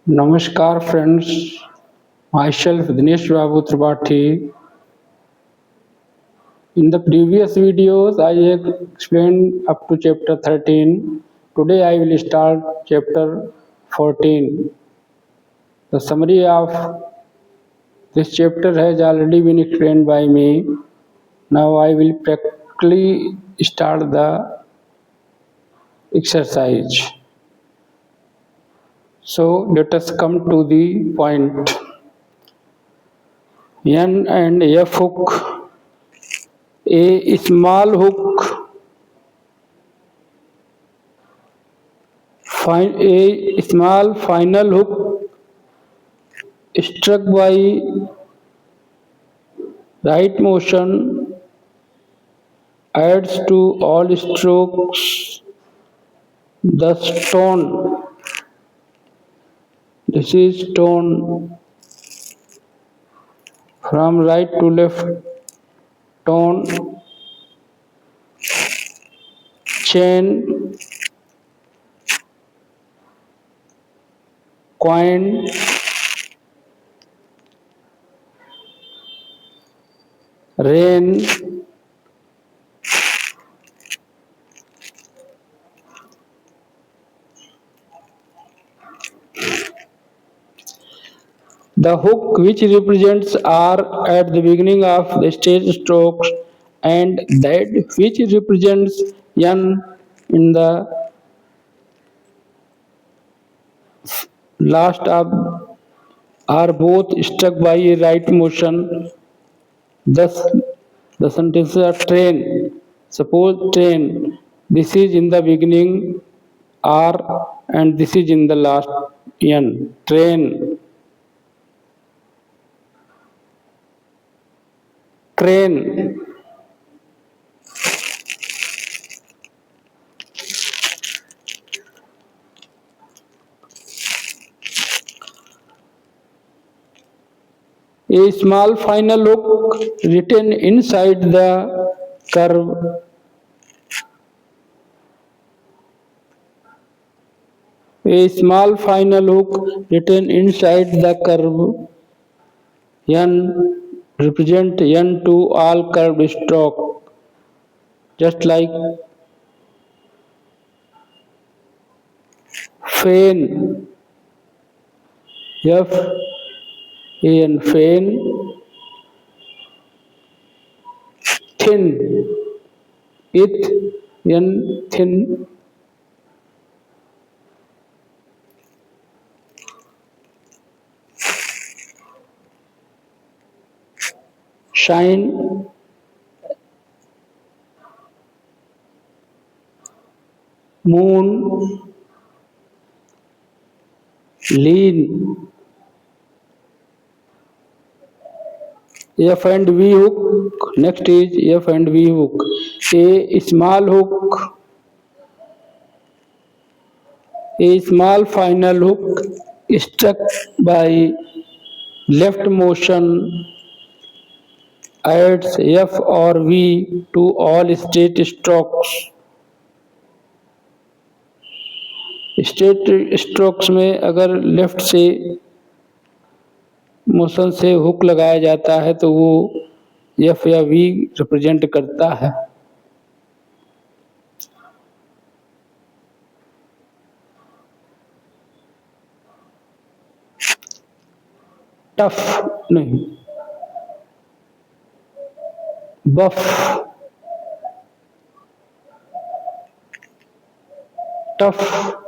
Namaskar friends, myself Dinesh Babu Tripathi. In the previous videos I explained up to chapter 13. Today I will start chapter 14. The summary of this chapter has already been explained by me. Now I will practically start the exercise. So let us come to the point. N and F hook. A small hook, a small final hook struck by right motion adds to all strokes the tone. This is tone from right to left. Tone, chain, coin, rain, the hook which represents R at the beginning of the stage strokes and that which represents N in the last of are both struck by a right motion. Thus, the sentences are train. Suppose train. This is in the beginning R and this is in the last N. Train. Crane. A small final hook written inside the curve. A small final hook written inside the curve N represent N to all curved stroke, just like fan, F A N fan, thin, it N thin, shine, moon, lean, F and V hook. Next is F and V hook. A small hook, a small final hook struck by left motion adds F or V to all straight strokes. Straight strokes में अगर left से motion से hook लगाया जाता है तो वो F या वी रिप्रेजेंट करता है. टफ नहीं, buff, tough,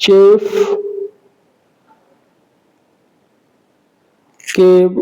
chef, cab,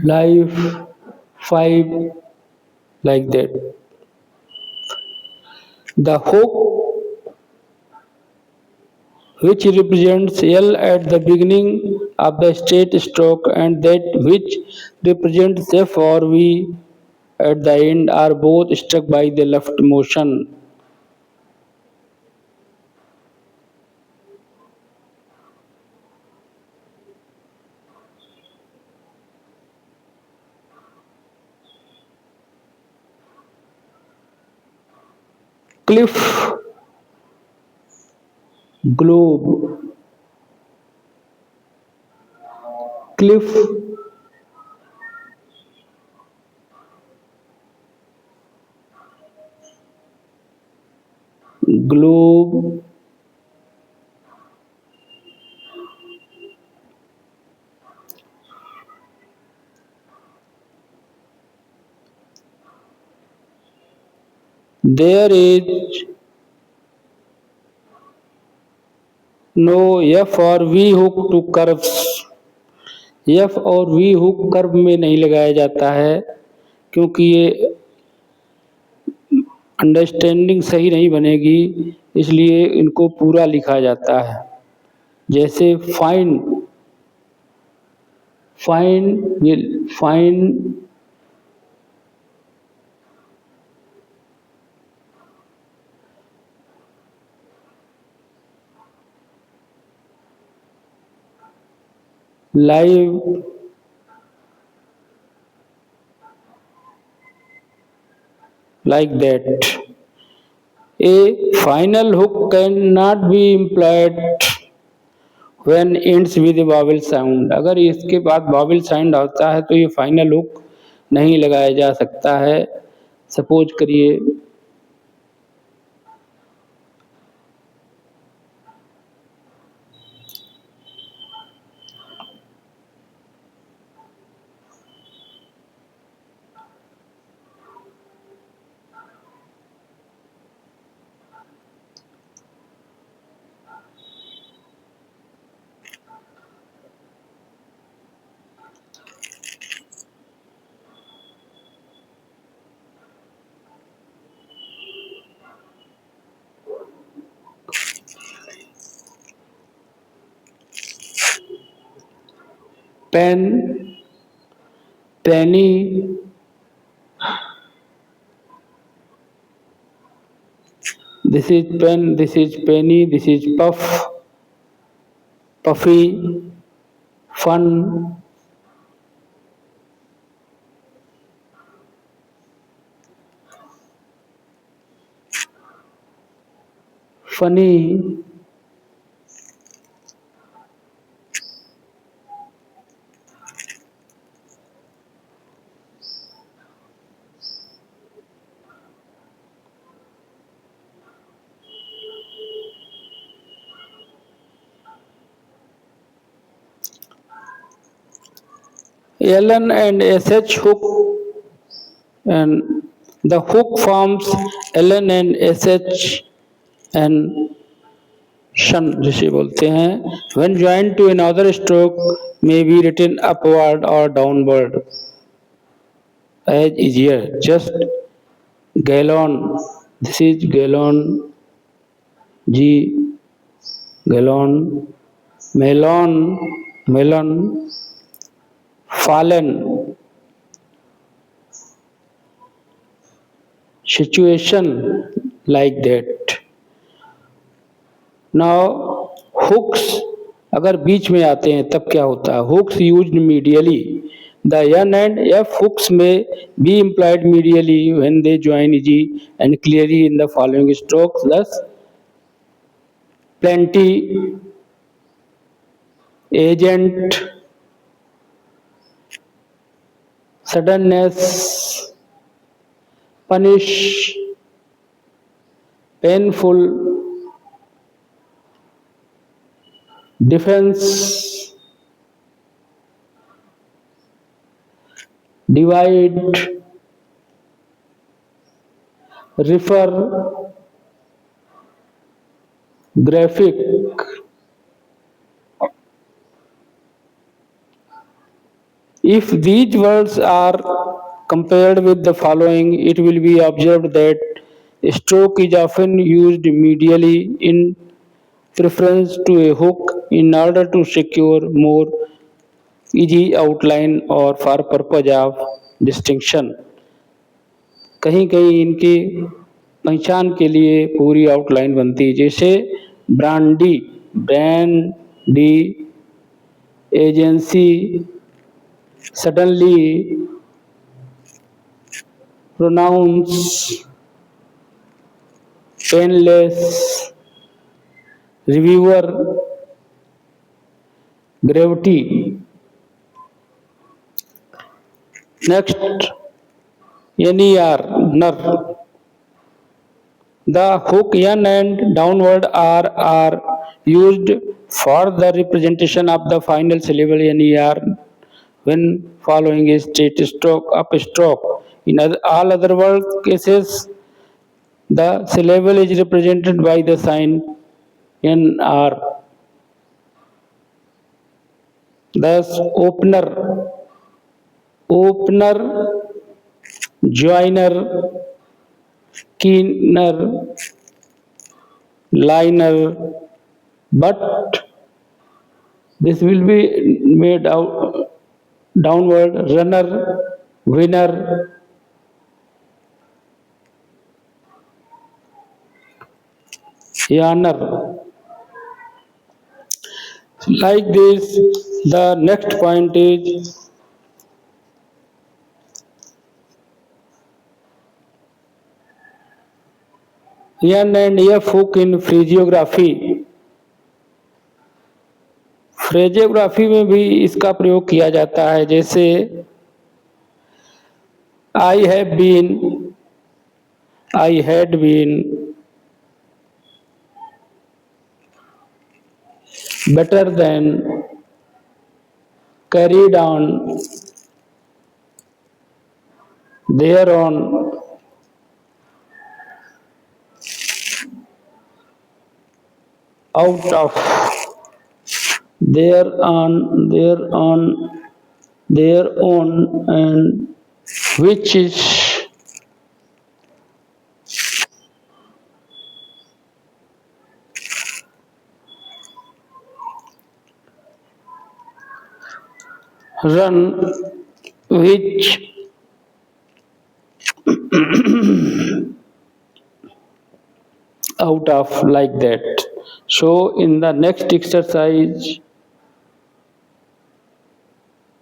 life, 5, like that. The hook which represents L at the beginning of the straight stroke, and that which represents F or V at the end are both struck by the left motion. Cliff, globe, cliff, globe, there is no F or V hook to curves. F और we hook curve में नहीं लगाया जाता है क्योंकि ये understanding सही नहीं बनेगी, इसलिए इनको पूरा लिखा जाता है। जैसे fine, fine, fine, live, like that. A final hook cannot be implied when ends with a vowel sound. अगर इसके बाद vowel sound होता है तो ये फाइनल हुक नहीं लगाया जा सकता है। सपोज करिए pen, penny, this is pen, this is penny, this is puff, puffy, fun, funny, Ln and sh hook, and the hook forms Ln and sh and शन जिसे बोलते हैं। when joined to another stroke may be written upward or downward as easier. Just gallon, this is gallon, g, gallon, melon, melon, fallen, situation, like that. Now hooks अगर बीच में आते हैं तब क्या होता है? hooks used medially. The N and F hooks may be implied medially when they join G and clearly in the following strokes. Thus, plenty, agent, suddenness, punish, painful, defense, divide, refer, graphic. If these words are compared with the following, it will be observed that stroke is often used medially in preference to a hook in order to secure more easy outline or for purpose of distinction. कहीं कहीं इनकी पहचान के लिए पूरी outline बनती है, जैसे brandy, brandy, agency, suddenly, pronounce, painless, reviewer, gravity. Next NER, NER. The hook N and downward R are used for the representation of the final syllable NER when following a straight stroke, upstroke. In all other word cases, the syllable is represented by the sign NR. Thus, opener, opener, joiner, keener, liner, but this will be made out downward, runner, winner, yarner. Like this, the next point is N and F hook in phraseography. फ्रेजियोग्राफी में भी इसका प्रयोग किया जाता है, जैसे I have been, I had been, better than, carried on, there on, out of, their on, their own, and which is. Run, which, out of, like that. So in the next exercise,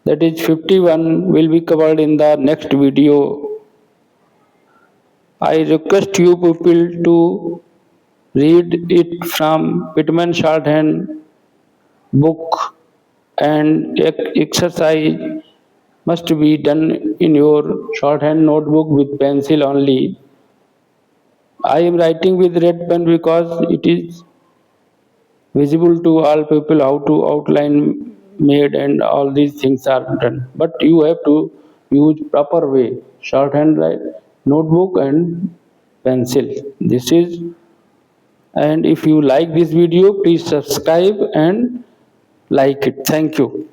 that is 51, will be covered in the next video. I request you people to read it from Pitman shorthand book, and exercise must be done in your shorthand notebook with pencil only. I am writing with red pen because it is visible to all people how to outline made and all these things are done. But you have to use proper way, shorthand notebook and pencil. This is, and if you like this video, please subscribe and like it. Thank you.